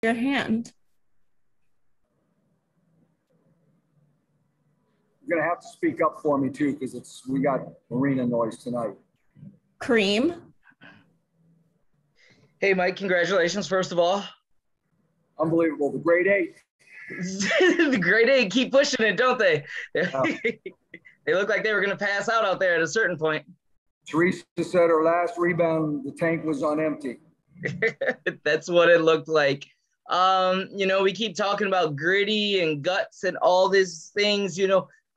your hand. You're gonna have to speak up for me too, because we got arena noise tonight. Cream. Hey, Mike, congratulations, first of all. Unbelievable. The grade 8. The grade 8 keep pushing it, don't they? They look like they were going to pass out there at a certain point. Teresa said her last rebound, the tank was on empty. That's what it looked like. We keep talking about gritty and guts and all these things.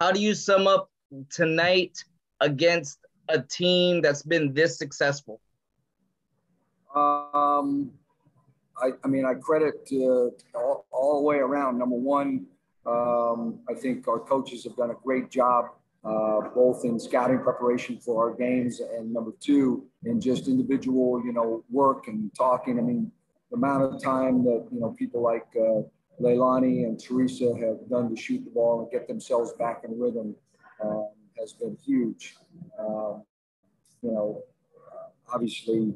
How do you sum up tonight against a team that's been this successful? I credit all the way around. Number one, I think our coaches have done a great job, both in scouting preparation for our games, and number two, in just individual, work and talking. I mean, the amount of time that, people like Leilani and Teresa have done to shoot the ball and get themselves back in rhythm has been huge. Obviously,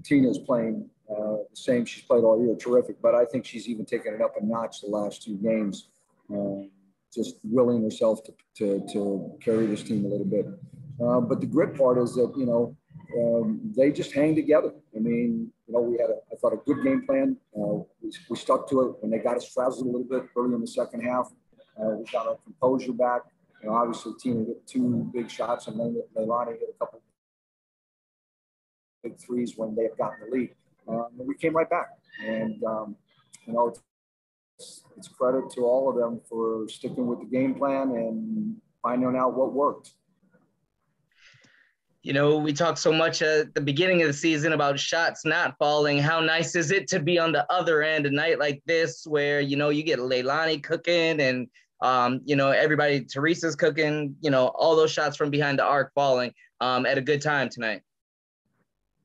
Tina's playing the same she's played all year, terrific, but I think she's even taken it up a notch the last 2 games, just willing herself to carry this team a little bit. But the grit part is that, they just hang together. I mean, we had, I thought, a good game plan. We stuck to it. When they got us frazzled a little bit early in the second half, we got our composure back. Obviously, Tina hit 2 big shots, and then Leilani hit a couple big threes when they had gotten the lead. We came right back. And, it's credit to all of them for sticking with the game plan and finding out what worked. We talked so much at the beginning of the season about shots not falling. How nice is it to be on the other end a night like this where, you get Leilani cooking and, everybody, Teresa's cooking, all those shots from behind the arc falling at a good time tonight.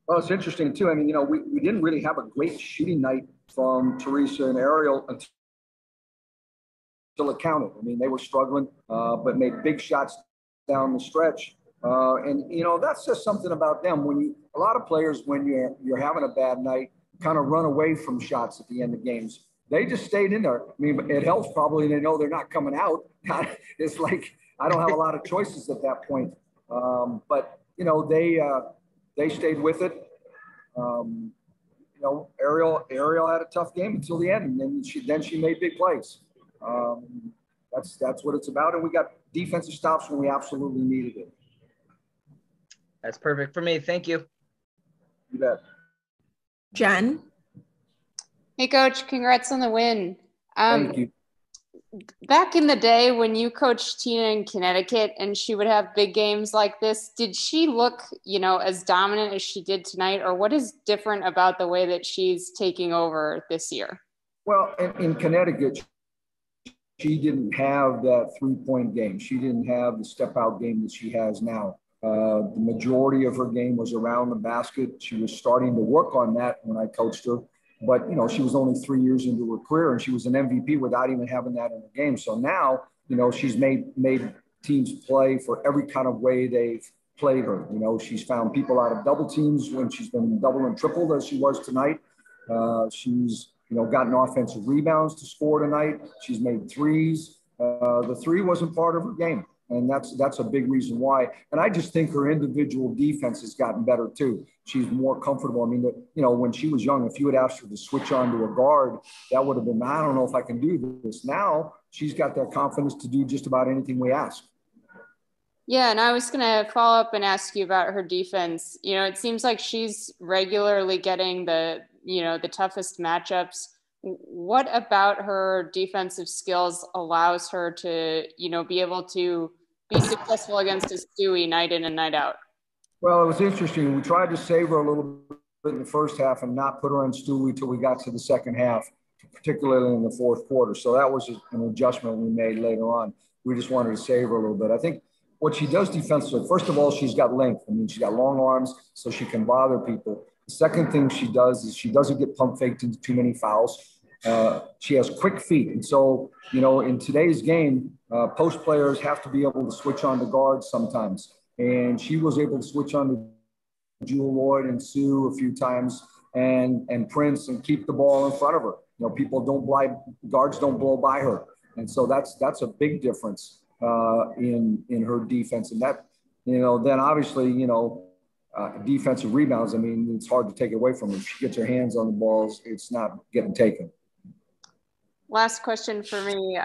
Well, it's interesting, too. I mean, we didn't really have a great shooting night from Teresa and Ariel until it counted. I mean, they were struggling, but made big shots down the stretch. That's just something about them. A lot of players, when you're having a bad night, kind of run away from shots at the end of games. They just stayed in there. I mean, it helps probably. They know they're not coming out. It's like I don't have a lot of choices at that point. But they stayed with it. Ariel had a tough game until the end, and then she made big plays. That's what it's about, and we got defensive stops when we absolutely needed it. That's perfect for me. Thank you. You bet. Jen. Hey, Coach. Congrats on the win. Thank you. Back in the day when you coached Tina in Connecticut and she would have big games like this, did she look, as dominant as she did tonight, or what is different about the way that she's taking over this year? Well, in Connecticut, she didn't have that 3-point game. She didn't have the step-out game that she has now. The majority of her game was around the basket. She was starting to work on that when I coached her. But, she was only 3 years into her career, and she was an MVP without even having that in her game. So now, she's made teams play for every kind of way they've played her. She's found people out of double teams when she's been double and tripled as she was tonight. She's, gotten offensive rebounds to score tonight. She's made threes. The 3 wasn't part of her game. And that's a big reason why. And I just think her individual defense has gotten better too. She's more comfortable. I mean, when she was young, if you had asked her to switch on to a guard, that would have been, I don't know if I can do this. Now she's got that confidence to do just about anything we ask. Yeah, and I was going to follow up and ask you about her defense. It seems like she's regularly getting the toughest matchups. What about her defensive skills allows her to, be able to be successful against a Stewie night in and night out? Well, it was interesting. We tried to save her a little bit in the first half and not put her on Stewie till we got to the second half, particularly in the fourth quarter. So that was an adjustment we made later on. We just wanted to save her a little bit. I think what she does defensively, first of all, she's got length. I mean, she's got long arms, so she can bother people. The second thing she does is she doesn't get pump faked into too many fouls. She has quick feet. And so, in today's game, post players have to be able to switch on to guards sometimes. And she was able to switch on to Jewel Lloyd and Sue a few times. and Prince and keep the ball in front of her. Guards don't blow by her. And so that's a big difference in her defense. And that, then obviously, defensive rebounds, I mean, it's hard to take it away from her. If she gets her hands on the balls, it's not getting taken. Last question for me.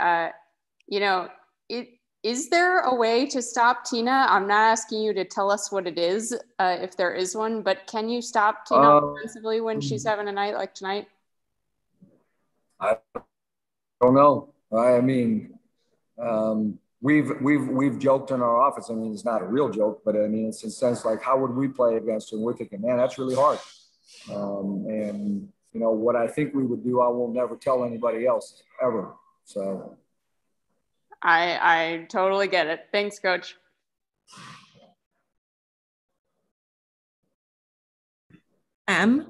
Is there a way to stop Tina? I'm not asking you to tell us what it is, if there is one, but can you stop Tina offensively when she's having a night like tonight? I don't know. I mean, we've joked in our office. I mean, it's not a real joke, but I mean, it's in a sense like, how would we play against her? We're thinking, man, that's really hard. And what I think we would do, I will never tell anybody else ever. So I totally get it. Thanks, Coach. M.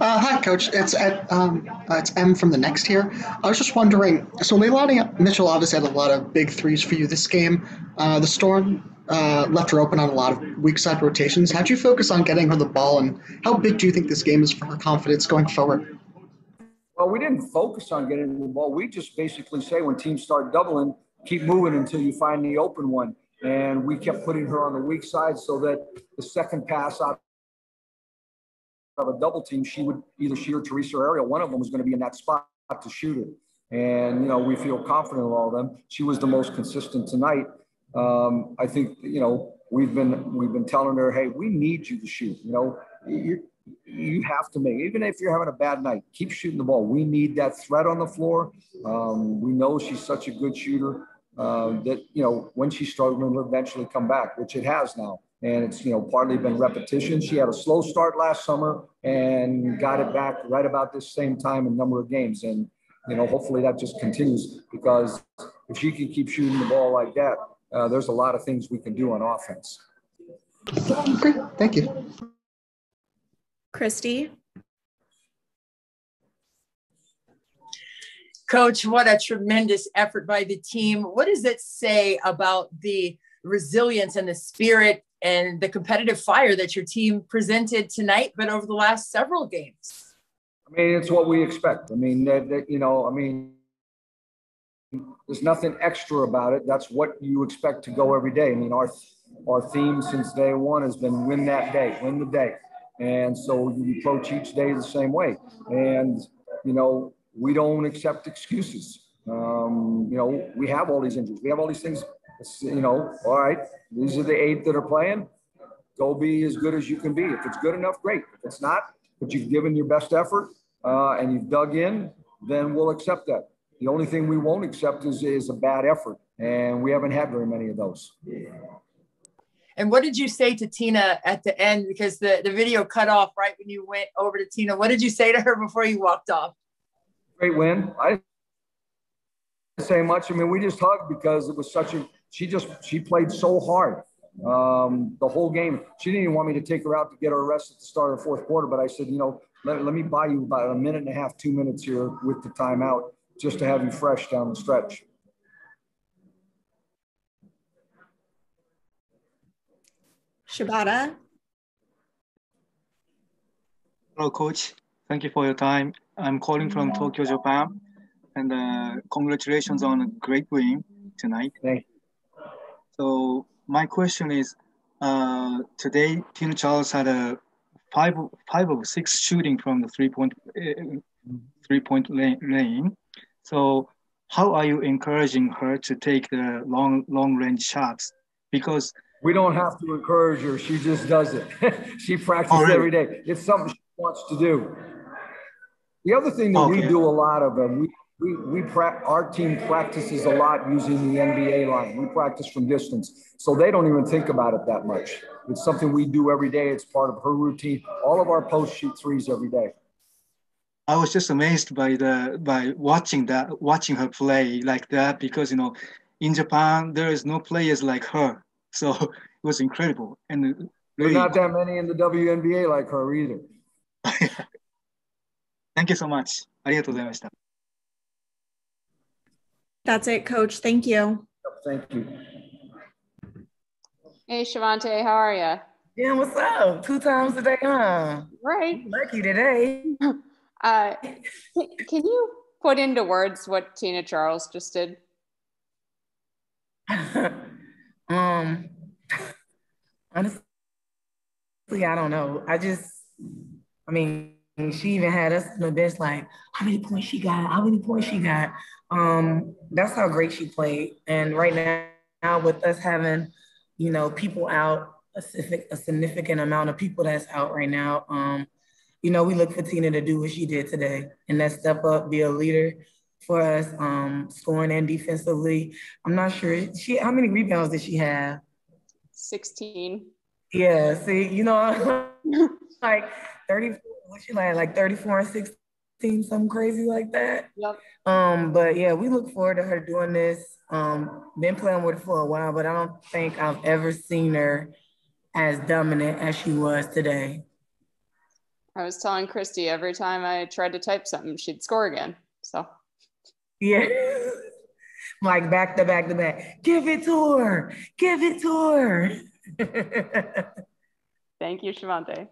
Hi, Coach. It's M from the Next here. I was just wondering, so Leilani Mitchell obviously had a lot of big threes for you this game. The Storm left her open on a lot of weak side rotations. How'd you focus on getting her the ball, and how big do you think this game is for her confidence going forward? Well, we didn't focus on getting the ball. We just basically say when teams start doubling, keep moving until you find the open one. And we kept putting her on the weak side so that the second pass out of a double team, she or Teresa or Ariel, one of them was going to be in that spot to shoot it. And, we feel confident in all of them. She was the most consistent tonight. I think, we've been telling her, hey, we need you to shoot. You have to make, even if you're having a bad night, keep shooting the ball. We need that threat on the floor. We know she's such a good shooter that, when she's struggling, will eventually come back, which it has now. And it's, partly been repetition. She had a slow start last summer and got it back right about this same time in a number of games. And, hopefully that just continues, because if she can keep shooting the ball like that, there's a lot of things we can do on offense. Great. Thank you. Christy. Coach, what a tremendous effort by the team. What does it say about the resilience and the spirit and the competitive fire that your team presented tonight, but over the last several games? I mean, it's what we expect. I mean, there's nothing extra about it. That's what you expect to go every day. I mean, our theme since day one has been win that day, win the day. And so you approach each day the same way. And, we don't accept excuses. We have all these injuries. We have all these things, all right, these are the 8 that are playing. Go be as good as you can be. If it's good enough, great. If it's not, but you've given your best effort and you've dug in, then we'll accept that. The only thing we won't accept is a bad effort. And we haven't had very many of those. And what did you say to Tina at the end? Because the video cut off right when you went over to Tina. What did you say to her before you walked off? Great win. I didn't say much. I mean, we just hugged because it was she played so hard the whole game. She didn't even want me to take her out to get her rest at the start of the fourth quarter. But I said, let me buy you about a minute and a half, 2 minutes here with the timeout just to have you fresh down the stretch. Shibata. Hello, Coach. Thank you for your time. I'm calling from Tokyo, Japan. And congratulations on a great win tonight. Thank you. So my question is, today, Tina Charles had a 5 of 6 shooting from the three-point lane. So how are you encouraging her to take the long range shots? Because we don't have to encourage her. She just does it. She practices every day. It's something she wants to do. The other thing that we do a lot of, our team practices a lot using the NBA line. We practice from distance. So they don't even think about it that much. It's something we do every day. It's part of her routine. All of our posts shoot threes every day. I was just amazed by watching her play like that, because in Japan there is no players like her, so it was incredible. And there's not that many in the WNBA like her either. Thank you so much. ありがとうございました。 That's it, Coach. Thank you. Thank you. Hey, Shavonte, how are you? Yeah, what's up? 2 times a day, huh? Right. Lucky today. Can you put into words what Tina Charles just did? um, Honestly, I don't know. I mean, she even had us in the bench like, how many points she got? How many points she got? That's how great she played. And right now with us having, people out, a significant amount of people that's out right now, we look for Tina to do what she did today and that step up, be a leader for us, scoring and defensively. I'm not sure how many rebounds did she have? 16. Yeah, see, like 30, what she like 34 and 16, something crazy like that. Yep. But yeah, we look forward to her doing this. Been playing with her for a while, but I don't think I've ever seen her as dominant as she was today. I was telling Christy every time I tried to type something, she'd score again. So yeah. Like back to back to back. Give it to her. Give it to her. Thank you, Shavonte.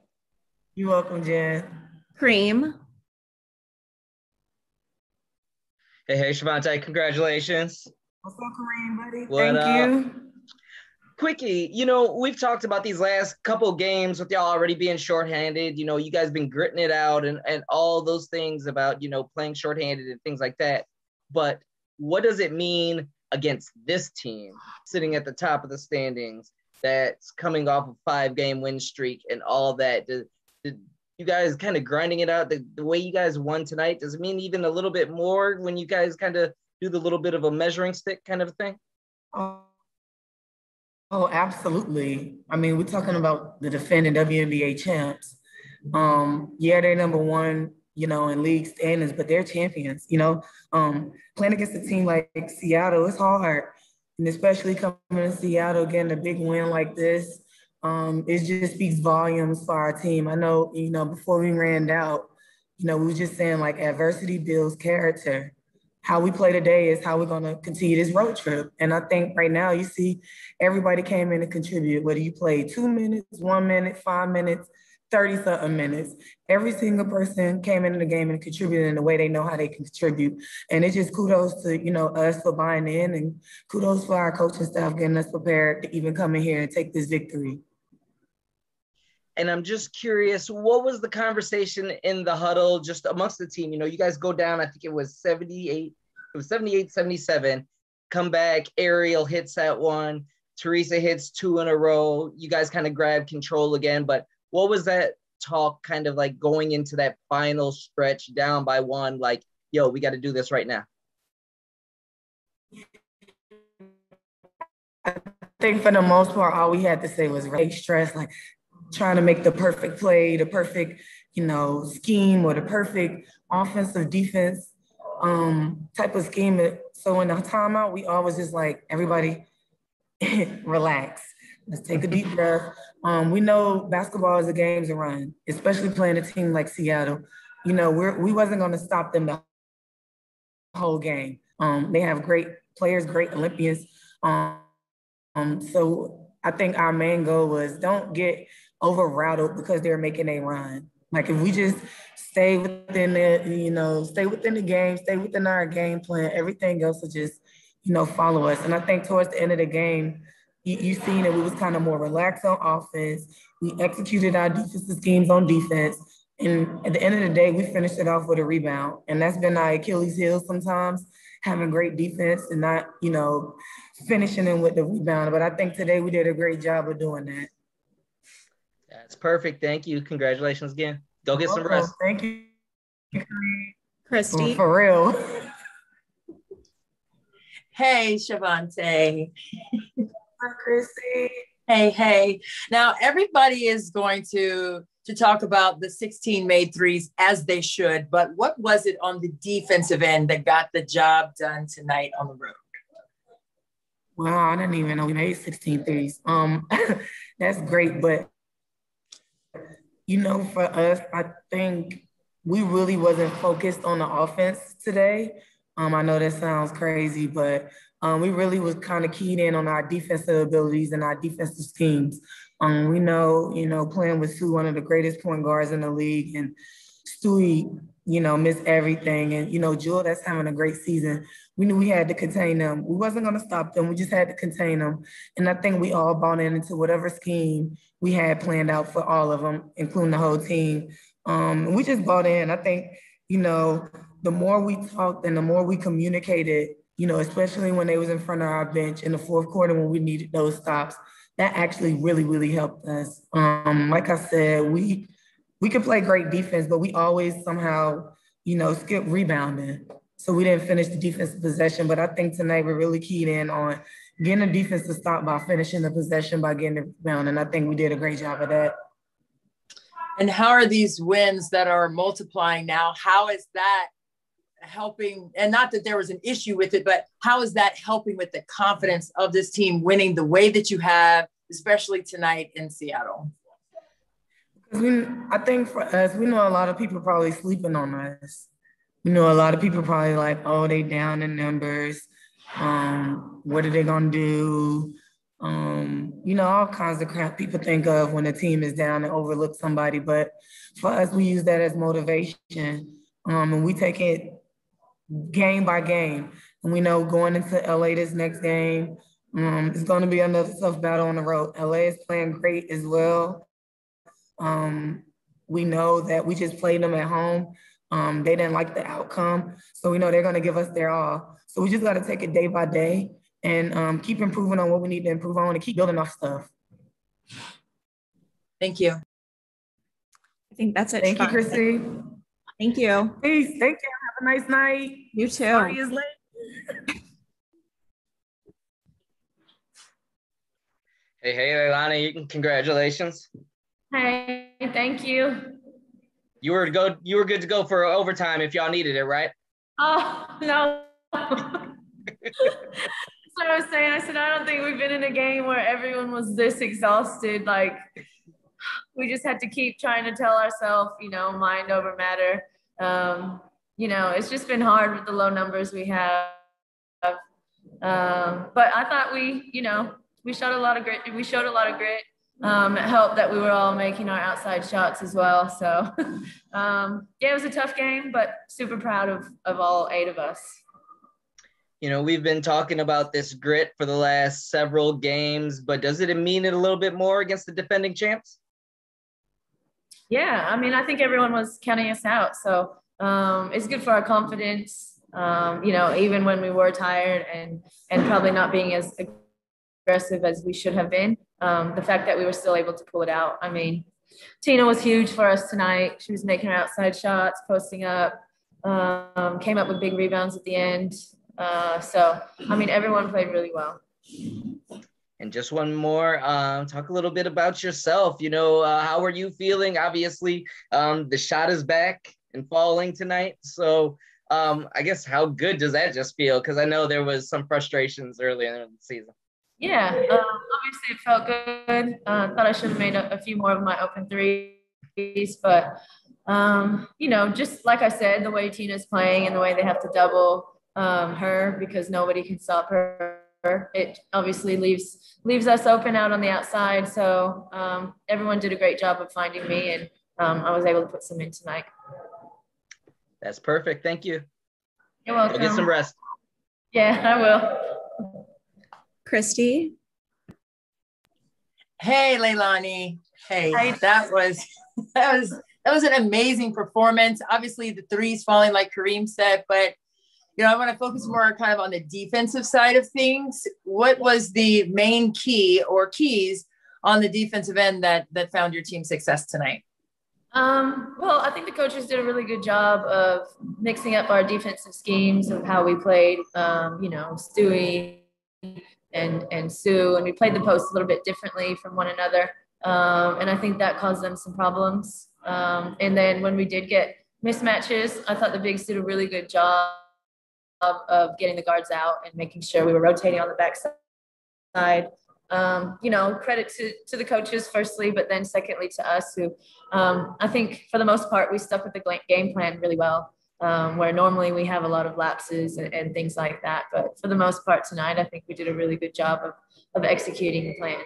You're welcome, Jen. Cream. Hey, Shavonte, congratulations. What's up, Kareem, buddy? What Thank up? you. Quickie, we've talked about these last couple games with y'all already being shorthanded. You guys been gritting it out and all those things about, playing shorthanded and things like that. But what does it mean against this team sitting at the top of the standings that's coming off a 5-game win streak and all that? Did you guys kind of grinding it out the way you guys won tonight? Does it mean even a little bit more when you guys kind of do the little bit of a measuring stick kind of thing? Oh, absolutely. I mean, we're talking about the defending WNBA champs. Yeah, they're number one, in league standings, but they're champions, playing against a team like Seattle is hard. And especially coming to Seattle, getting a big win like this, it just speaks volumes for our team. I know, before we ran out, we were just saying like adversity builds character. How we play today is how we're going to continue this road trip. And I think right now you see everybody came in to contribute, whether you played 2 minutes, 1 minute, 5 minutes, 30-something minutes. Every single person came into the game and contributed in the way they know how they can contribute. And it's just kudos to, us for buying in, and kudos for our coaching staff getting us prepared to even come in here and take this victory. And I'm just curious, what was the conversation in the huddle just amongst the team? You guys go down, I think it was 78-77, come back, Ariel hits that one, Teresa hits 2 in a row. You guys kind of grab control again, but what was that talk kind of like going into that final stretch down by 1, like, yo, we got to do this right now? I think for the most part, all we had to say was really stress, like, trying to make the perfect play, the perfect, scheme, or the perfect offensive defense type of scheme. So in the timeout, we always just like, everybody relax. Let's take a deep breath. We know basketball is a game to run, especially playing a team like Seattle. We wasn't going to stop them the whole game. They have great players, great Olympians. So I think our main goal was don't get over rattled because they're making a run. Like if we just stay within stay within the game, stay within our game plan, everything else will just, follow us. And I think towards the end of the game, you seen that we was kind of more relaxed on offense. We executed our defensive schemes on defense. And at the end of the day, we finished it off with a rebound. And that's been our Achilles heel sometimes, having great defense and not, finishing in with the rebound. But I think today we did a great job of doing that. That's perfect. Thank you. Congratulations again. Go get some rest. Thank you, Christy. For real. Hey, Shavonte. Hi, Christy. Hey. Now, everybody is going to talk about the 16 made threes, as they should, but what was it on the defensive end that got the job done tonight on the road? Wow, I didn't even know we made 16 threes. That's great, but for us, I think we really wasn't focused on the offense today. I know that sounds crazy, but we really was kind of keyed in on our defensive abilities and our defensive schemes. We know, playing with Sue, one of the greatest point guards in the league, and Stewie, missed everything. And, Jewel, that's having a great season. We knew we had to contain them. We wasn't going to stop them. We just had to contain them. And I think we all bought into whatever scheme we had planned out for all of them, including the whole team. And we just bought in. I think, the more we talked and the more we communicated, especially when they was in front of our bench in the fourth quarter when we needed those stops, that actually really, really helped us. Like I said, we could play great defense, but we always somehow, skip rebounding. So we didn't finish the defensive possession. But I think tonight we're really keyed in on getting the defense to stop by finishing the possession by getting the rebound. And I think we did a great job of that. And how are these wins that are multiplying now? How is that helping? And not that there was an issue with it, but how is that helping with the confidence of this team winning the way that you have, especially tonight in Seattle? I think for us, we know a lot of people probably sleeping on us. A lot of people probably like, oh, they down in numbers. What are they gonna do? All kinds of crap people think of when a team is down and overlook somebody. But for us, we use that as motivation. And we take it game by game. And we know going into LA this next game, it's going to be another tough battle on the road. LA is playing great as well. We know that we just played them at home. They didn't like the outcome. So we know they're going to give us their all. So we just got to take it day by day and keep improving on what we need to improve on and keep building our stuff. Thank you. I think that's it. Thank you, Chrissy. Thank you. Peace. Thank you. Have a nice night. You too. Sorry it's late. Hey, Leilani, congratulations. Hey, thank you. You were good to go for overtime if y'all needed it, right? Oh, no. That's what I was saying. I said, I don't think we've been in a game where everyone was this exhausted. Like, we just had to keep trying to tell ourselves, mind over matter. It's just been hard with the low numbers we have. But I thought we showed a lot of grit. We showed a lot of grit. It helped that we were all making our outside shots as well. So, it was a tough game, but super proud of all 8 of us. We've been talking about this grit for the last several games, but does it mean it a little bit more against the defending champs? Yeah, I think everyone was counting us out. So it's good for our confidence, even when we were tired and probably not being as aggressive as we should have been. The fact that we were still able to pull it out. Tina was huge for us tonight. She was making her outside shots, posting up, came up with big rebounds at the end. Everyone played really well. And just one more, talk a little bit about yourself. How are you feeling? Obviously, the shot is back and falling tonight. So I guess how good does that just feel? Because I know there was some frustrations earlier in the season. Yeah, obviously it felt good. Thought I should have made a few more of my open threes, but just like I said, the way Tina's playing and the way they have to double her because nobody can stop her, it obviously leaves us open out on the outside. So everyone did a great job of finding me, and I was able to put some in tonight. That's perfect. Thank you. You're welcome. Go get some rest. Yeah, I will. Christy. Hey, Leilani. Hey, that was an amazing performance. Obviously, the threes falling like Kareem said, but I want to focus more kind of on the defensive side of things. What was the main key or keys on the defensive end that found your team success tonight? Well, I think the coaches did a really good job of mixing up our defensive schemes of how we played, Stewie and Sue, and we played the post a little bit differently from one another. And I think that caused them some problems. And then when we did get mismatches, I thought the bigs did a really good job of getting the guards out and making sure we were rotating on the backside. Credit to the coaches firstly, but then secondly to us who I think for the most part we stuck with the game plan really well, where normally we have a lot of lapses and things like that. But for the most part tonight, I think we did a really good job of executing the plan.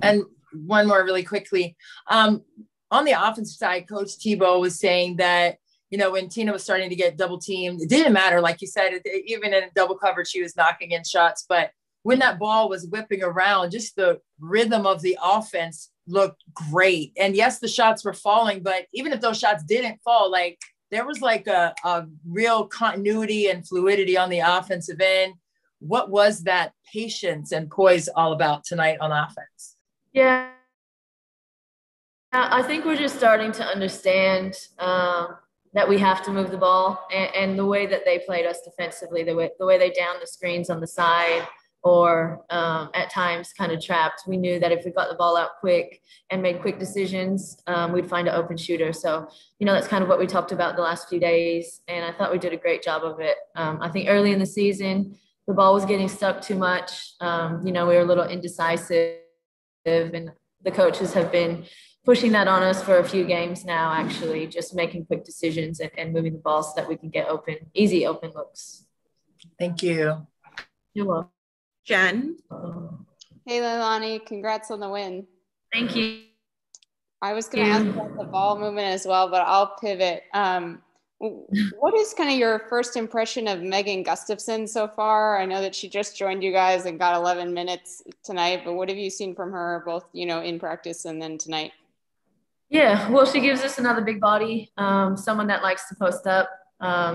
And one more really quickly. On the offensive side, Coach Thibault was saying that, you know, when Tina was starting to get double teamed, it didn't matter. Like you said, even in double coverage, she was knocking in shots. But when that ball was whipping around, just the rhythm of the offense looked great. And yes, the shots were falling, but even if those shots didn't fall, like there was like a real continuity and fluidity on the offensive end. What was that patience and poise all about tonight on offense? Yeah, I think we're just starting to understand that we have to move the ball, and the way that they played us defensively, the way they downed the screens on the side, or at times kind of trapped. We knew that if we got the ball out quick and made quick decisions, we'd find an open shooter. So, you know, that's kind of what we talked about the last few days, and I thought we did a great job of it. I think early in the season, the ball was getting stuck too much. You know, we were a little indecisive, and the coaches have been pushing that on us for a few games now, actually, just making quick decisions and moving the ball so that we can get easy open looks. Thank you. You're welcome. Jen. Hey, Leilani, congrats on the win. Thank you. I was going to ask about the ball movement as well, but I'll pivot. What is kind of your first impression of Megan Gustafson so far? I know that she just joined you guys and got 11 minutes tonight, but what have you seen from her, both, you know, in practice and then tonight? Yeah, well, she gives us another big body, someone that likes to post up,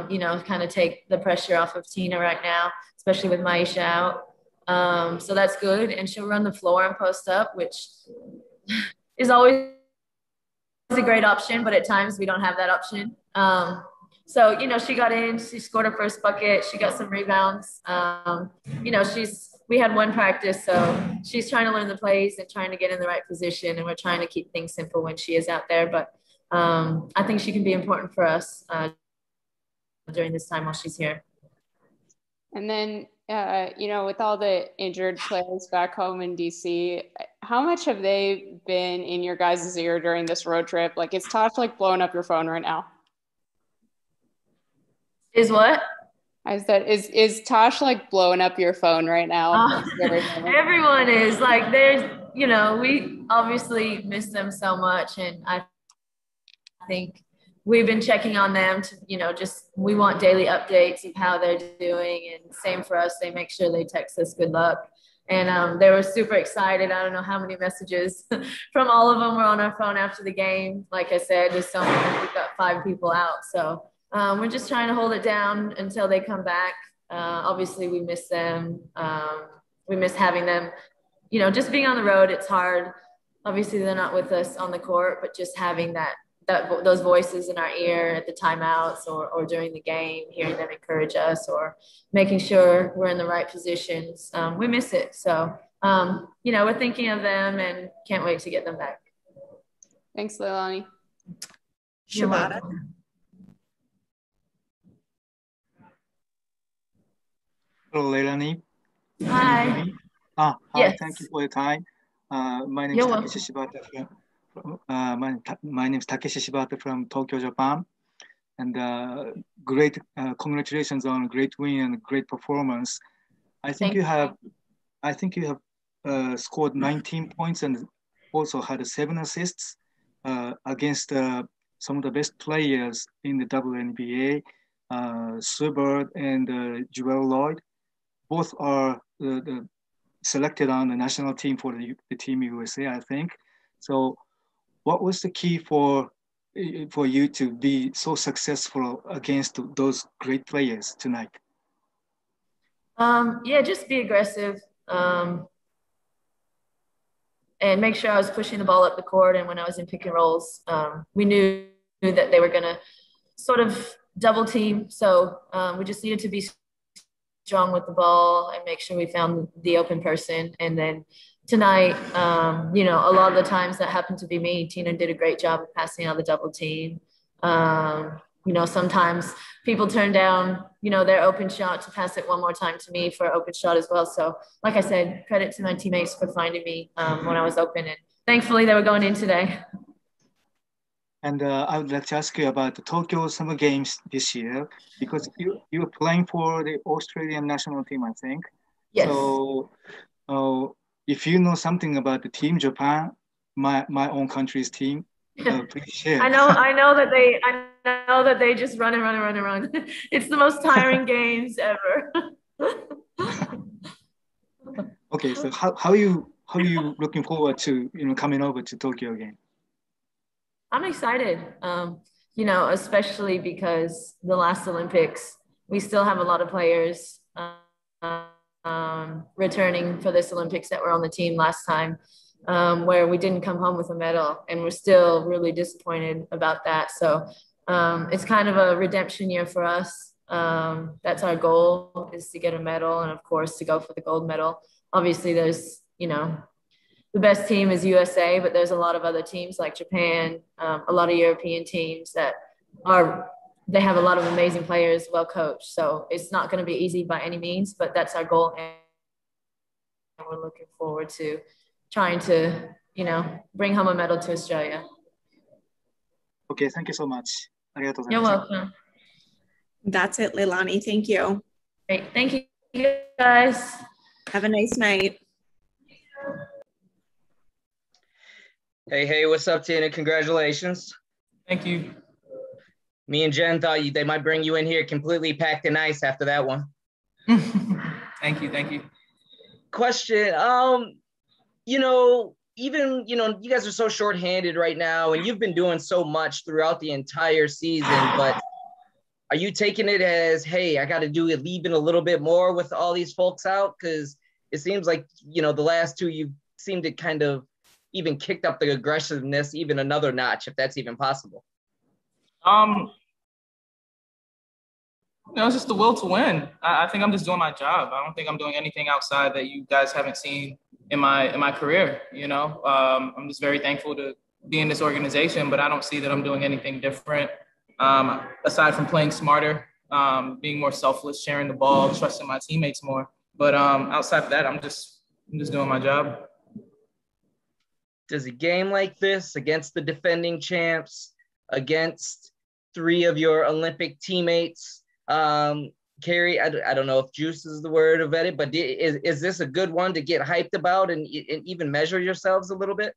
you know, kind of take the pressure off of Tina right now, especially with Maisha out. So that's good. And she'll run the floor and post up, which is always a great option, but at times we don't have that option. So, you know, she got in, she scored her first bucket, she got some rebounds. You know, we had one practice, so she's trying to learn the plays and trying to get in the right position, and we're trying to keep things simple when she is out there. But I think she can be important for us during this time while she's here. And then, you know, with all the injured players back home in DC, how much have they been in your guys' ear during this road trip? Like, is Tosh like blowing up your phone right now? Is what? I said, is Tosh like blowing up your phone right now? Everyone is like, you know, we obviously miss them so much, and I think we've been checking on them to, you know, we want daily updates of how they're doing, and same for us. They make sure they text us good luck, and they were super excited. I don't know how many messages from all of them were on our phone after the game. Like I said, there's so many, we've got 5 people out, so we're just trying to hold it down until they come back. Obviously we miss them. We miss having them, you know, just being on the road. It's hard. Obviously they're not with us on the court, but just having those voices in our ear at the timeouts or during the game, hearing them encourage us or making sure we're in the right positions. We miss it. So, you know, we're thinking of them and can't wait to get them back. Thanks, Leilani. Shavonte. Hello, Leilani. Hi. Hi, yes. Thank you for your time. My name is Takeshi Shibata my name is Takeshi Shibata from Tokyo, Japan. And great congratulations on a great win and great performance. I think you have scored 19 points and also had 7 assists against some of the best players in the WNBA, Sue Bird and Joel Lloyd. Both are selected on the national team for the Team USA, I think. So what was the key for you to be so successful against those great players tonight? Yeah, just be aggressive and make sure I was pushing the ball up the court. And when I was in pick and rolls, we knew that they were going to sort of double team. So we just needed to be strong with the ball and make sure we found the open person. And then tonight, you know, a lot of the times that happened to be me. Tina did a great job of passing out the double team. You know, sometimes people turn down, you know, their open shot to pass it one more time to me for an open shot as well. So like I said, credit to my teammates for finding me when I was open, and thankfully they were going in today. And I would like to ask you about the Tokyo Summer Games this year, because you were playing for the Australian national team, I think. Yes. So if you know something about the team Japan, my own country's team, please share. I know that they just run and run and run and run. It's the most tiring games ever. Okay, so how are you looking forward to coming over to Tokyo again? I'm excited, especially because the last Olympics, we still have a lot of players returning for this Olympics that were on the team last time, where we didn't come home with a medal, and we're still really disappointed about that. So it's kind of a redemption year for us. That's our goal, is to get a medal, and of course to go for the gold medal. Obviously there's, the best team is USA, but there's a lot of other teams like Japan, a lot of European teams they have a lot of amazing players, well coached. So it's not going to be easy by any means, but that's our goal. And we're looking forward to trying to, bring home a medal to Australia. Okay, thank you so much. You're welcome. That's it, Leilani. Thank you. Great. Thank you, guys. Have a nice night. Hey, what's up, Tina? Congratulations. Thank you. Me and Jen thought they might bring you in here completely packed in ice after that one. Thank you. Question, even, you guys are so shorthanded right now, and you've been doing so much throughout the entire season, but are you taking it as, hey, I got to do it, leaving a little bit more with all these folks out? Because it seems like, the last two, you seem to kind of even kicked up the aggressiveness even another notch, if that's even possible. It's just the will to win. I think I'm just doing my job. I don't think I'm doing anything outside that you guys haven't seen in my career. I'm just very thankful to be in this organization, but I don't see that I'm doing anything different. Aside from playing smarter, being more selfless, sharing the ball, trusting my teammates more. But outside of that, I'm just doing my job. Does a game like this against the defending champs, against three of your Olympic teammates, carry, I don't know if juice is the word of it, but is this a good one to get hyped about and even measure yourselves a little bit?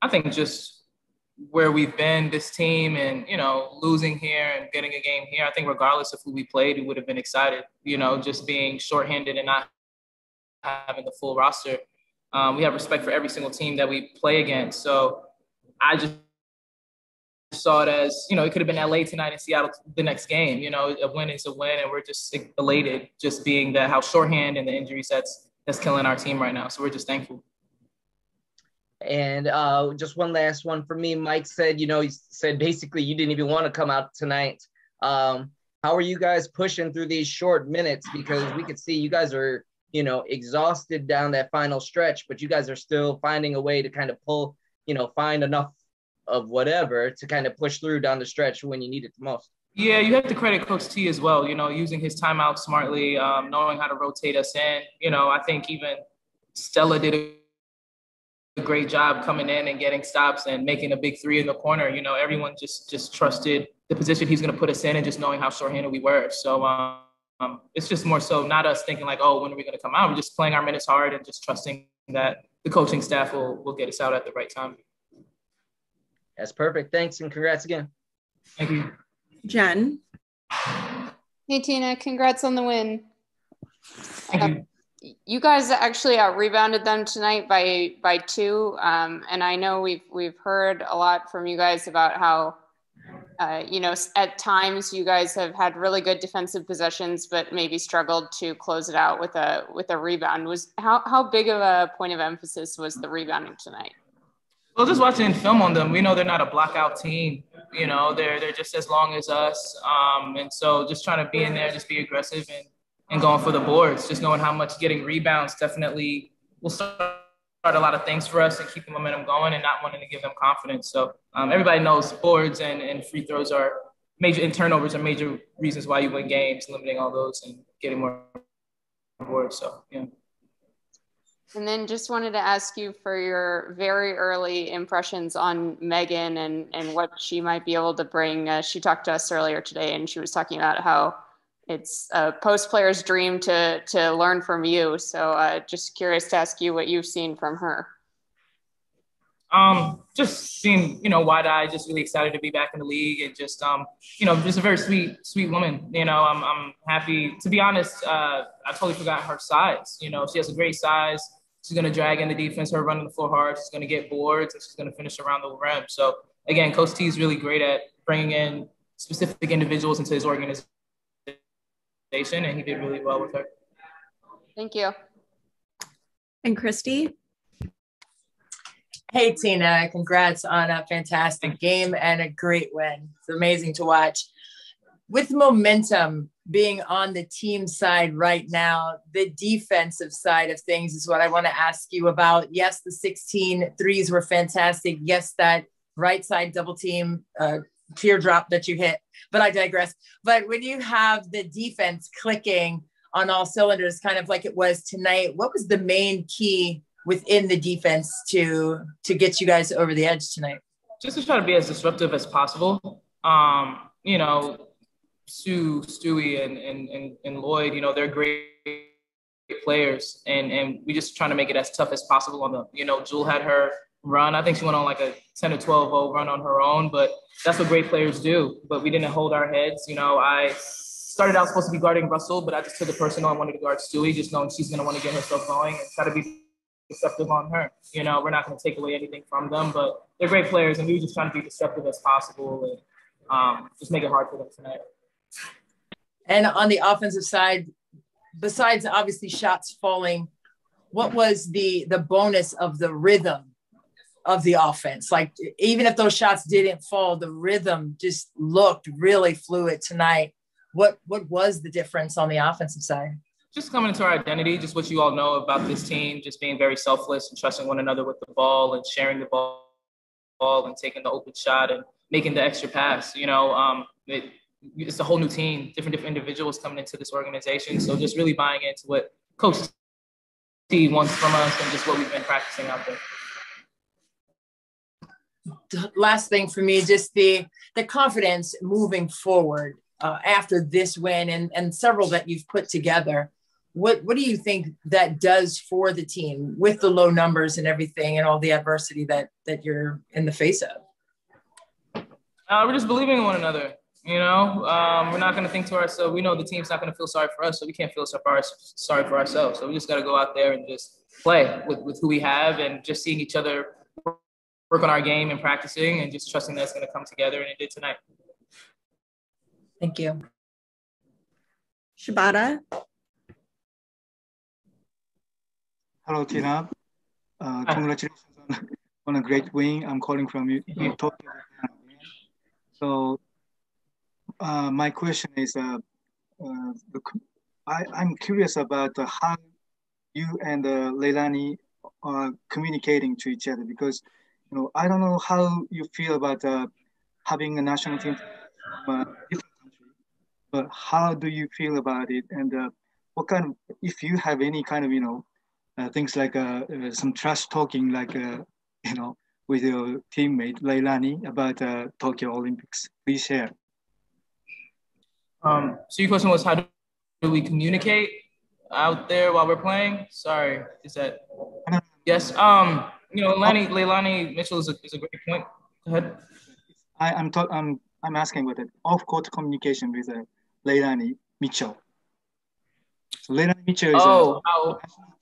I think just where we've been, this team, and, losing here and getting a game here, I think regardless of who we played, we would have been excited, just being shorthanded and not having the full roster. We have respect for every single team that we play against. So I just saw it as, it could have been LA tonight and Seattle the next game. A win is a win, and we're just elated just being how shorthand and the injuries that's killing our team right now. So we're just thankful. And just one last one for me. Mike said, he said basically you didn't even want to come out tonight. How are you guys pushing through these short minutes? Because we could see you guys are, exhausted down that final stretch, but you guys are still finding a way to kind of pull, find enough of whatever to kind of push through down the stretch when you need it the most. Yeah, you have to credit Coach T as well, using his timeout smartly, knowing how to rotate us in. I think even Stella did a great job coming in and getting stops and making a big three in the corner. Everyone just trusted the position he's going to put us in, and just knowing how shorthanded we were. So it's just more so not us thinking like, oh, when are we going to come out? We're just playing our minutes hard and just trusting that the coaching staff will get us out at the right time. That's perfect. Thanks, and congrats again. Thank you. Jen. Hey, Tina, congrats on the win. Thank you. You guys actually out-rebounded them tonight by 2. And I know we've heard a lot from you guys about how, at times you guys have had really good defensive possessions, but maybe struggled to close it out with a rebound. How big of a point of emphasis was the rebounding tonight? Well, just watching film on them, we know they're not a blockout team. They're just as long as us. And so just trying to be in there, just be aggressive and going for the boards, just knowing how much getting rebounds definitely will start a lot of things for us and keep the momentum going and not wanting to give them confidence. So everybody knows boards and free throws are major, and turnovers are major reasons why you win games, limiting all those and getting more boards. So, yeah. And then just wanted to ask you for your very early impressions on Megan and what she might be able to bring. She talked to us earlier today, and she was talking about how it's a post player's dream to learn from you. So just curious to ask you what you've seen from her. Just seeing, wide eyed, just really excited to be back in the league, and just, just a very sweet woman. I'm happy. To be honest, I totally forgot her size. She has a great size. She's going to drag in the defense, her running the floor hard. She's going to get boards, and she's going to finish around the rim. So again, Coach T is really great at bringing in specific individuals into his organization, and he did really well with her. Thank you. And Christy? Hey, Tina, congrats on a fantastic game and a great win. It's amazing to watch. With momentum being on the team side right now, the defensive side of things is what I want to ask you about. Yes, the 16 threes were fantastic. Yes, that right side double team teardrop that you hit, but I digress. But when you have the defense clicking on all cylinders, kind of like it was tonight, what was the main key within the defense to get you guys over the edge tonight? Just to try to be as disruptive as possible. Stewie and Lloyd, they're great players, and we just trying to make it as tough as possible on the, Jewel had her run. I think she went on like a 10 or 12-0 run on her own, but that's what great players do. But we didn't hold our heads. I started out supposed to be guarding Russell, but I just took it personal. I wanted to guard Stewie, just knowing she's going to want to get herself going and try to be deceptive on her. We're not going to take away anything from them, but they're great players, and we were just trying to be deceptive as possible and just make it hard for them tonight. And on the offensive side, besides obviously shots falling, what was the bonus of the rhythm of the offense? Like, even if those shots didn't fall, the rhythm just looked really fluid tonight. What was the difference on the offensive side? Just coming into our identity, just what you all know about this team, just being very selfless and trusting one another with the ball and sharing the ball and taking the open shot and making the extra pass. It's a whole new team, different individuals coming into this organization. So just really buying into what Coach T wants from us and just what we've been practicing out there. Last thing for me, just the confidence moving forward after this win and several that you've put together. What do you think that does for the team with the low numbers and everything and all the adversity that you're in the face of? We're just believing in one another. We're not going to think to ourselves. We know the team's not going to feel sorry for us, so we can't feel sorry for ourselves. So we just got to go out there and just play with who we have and just seeing each other work on our game and practicing and just trusting that it's going to come together, and it did tonight. Thank you. Shabata? Hello, Tina. Congratulations on a great win. I'm calling from Tokyo. So my question is, I'm curious about how you and Leilani are communicating to each other, because I don't know how you feel about having a national team from a different country, but how do you feel about it? And what kind of, if you have any kind of things like some trash talking, like with your teammate Leilani about Tokyo Olympics, please share. So your question was, how do we communicate out there while we're playing? Sorry, is that? Yes. Leilani Mitchell is a great point. Go ahead. I'm asking with it off-court communication with Leilani Mitchell. So Leilani Mitchell is a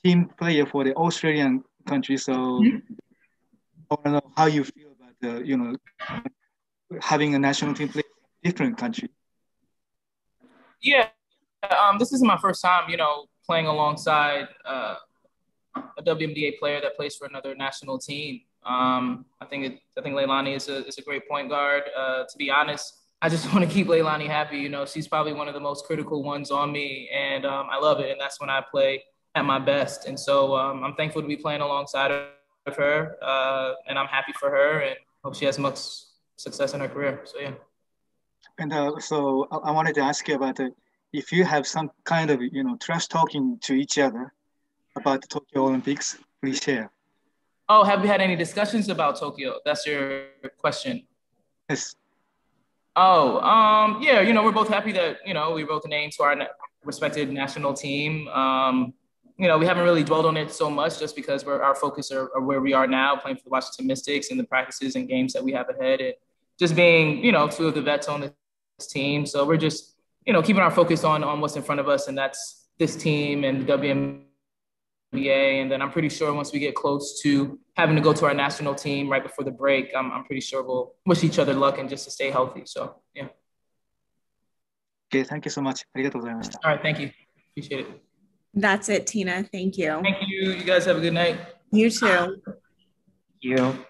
team player for the Australian country. So I want to know how you feel about having a national team player from a different country. Yeah, this isn't my first time, playing alongside a WNBA player that plays for another national team. I think Leilani is a great point guard. To be honest, I just want to keep Leilani happy. She's probably one of the most critical ones on me, and I love it. And that's when I play at my best. And so I'm thankful to be playing alongside of her, and I'm happy for her, and hope she has much success in her career. So yeah. And so I wanted to ask you about if you have some kind of trash talking to each other about the Tokyo Olympics, please share. Oh, have we had any discussions about Tokyo? That's your question. Yes. Yeah, we're both happy that, we wrote the name to our respected national team. We haven't really dwelled on it so much just because our focus are where we are now, playing for the Washington Mystics and the practices and games that we have ahead, and just being, two of the vets on this team. So we're just, keeping our focus on what's in front of us, and that's this team and the WNBA. And then I'm pretty sure once we get close to having to go to our national team right before the break, I'm pretty sure we'll wish each other luck and just to stay healthy. So, yeah. Okay, thank you so much. ありがとうございました。All right, thank you. Appreciate it. That's it, Tina. Thank you. Thank you. You guys have a good night. You too. You.